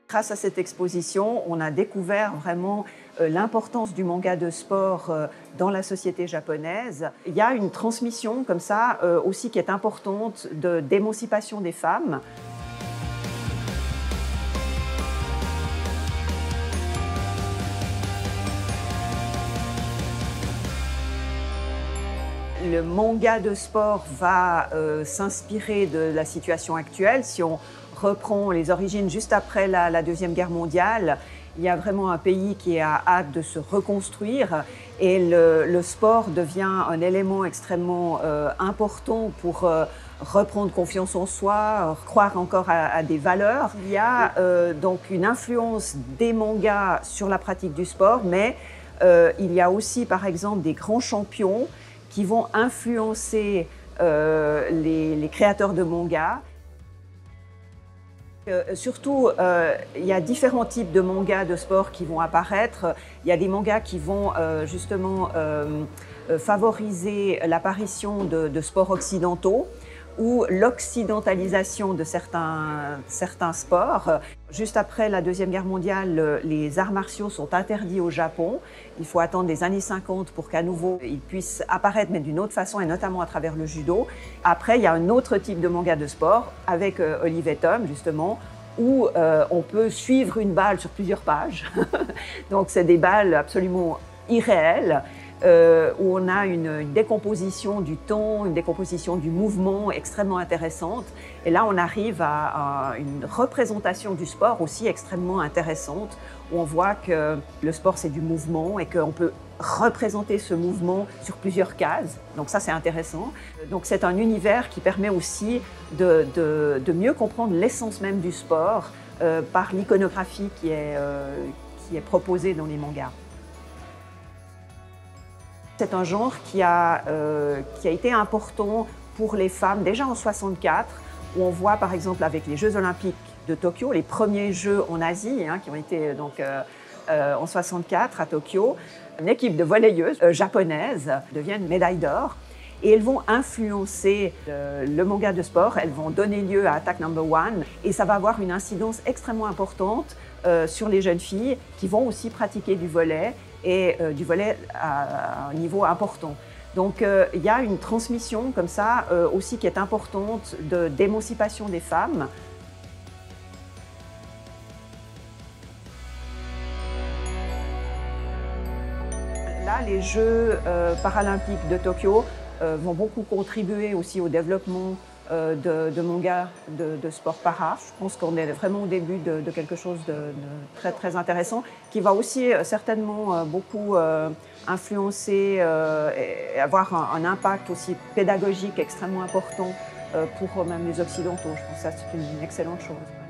Grâce à cette exposition, on a découvert vraiment l'importance du manga de sport dans la société japonaise. Il y a une transmission comme ça aussi qui est importante d'émancipation des femmes. Le manga de sport va s'inspirer de la situation actuelle. Si on reprend les origines juste après la Deuxième Guerre mondiale, il y a vraiment un pays qui a hâte de se reconstruire et le sport devient un élément extrêmement important pour reprendre confiance en soi, croire encore à des valeurs. Il y a donc une influence des mangas sur la pratique du sport, mais il y a aussi par exemple des grands champions qui vont influencer les créateurs de mangas. Surtout, il y a différents types de mangas de sport qui vont apparaître. Il y a des mangas qui vont justement favoriser l'apparition de sports occidentaux ou l'occidentalisation de certains sports. Juste après la Deuxième Guerre mondiale, les arts martiaux sont interdits au Japon. Il faut attendre les années 50 pour qu'à nouveau ils puissent apparaître, mais d'une autre façon, et notamment à travers le judo. Après, il y a un autre type de manga de sport, avec Olive et Tom, justement, où on peut suivre une balle sur plusieurs pages. Donc, c'est des balles absolument irréelles. Où on a une décomposition du temps, une décomposition du mouvement extrêmement intéressante. Et là, on arrive à une représentation du sport aussi extrêmement intéressante, où on voit que le sport, c'est du mouvement et qu'on peut représenter ce mouvement sur plusieurs cases. Donc ça, c'est intéressant. Donc c'est un univers qui permet aussi de mieux comprendre l'essence même du sport par l'iconographie qui est proposée dans les mangas. C'est un genre qui a été important pour les femmes déjà en 1964, où on voit par exemple avec les Jeux Olympiques de Tokyo, les premiers Jeux en Asie, qui ont été donc, en 1964 à Tokyo, une équipe de volleyeuses japonaises deviennent médaille d'or et elles vont influencer le manga de sport, elles vont donner lieu à Attack No. 1 et ça va avoir une incidence extrêmement importante sur les jeunes filles qui vont aussi pratiquer du volley et du volley à un niveau important. Donc il y a une transmission comme ça aussi qui est importante d'émancipation des femmes. Là, les Jeux paralympiques de Tokyo vont beaucoup contribuer aussi au développement de mangas de sport para. Je pense qu'on est vraiment au début de quelque chose de très, très intéressant qui va aussi certainement beaucoup influencer et avoir un impact aussi pédagogique extrêmement important pour même les Occidentaux. Je pense que ça, c'est une excellente chose.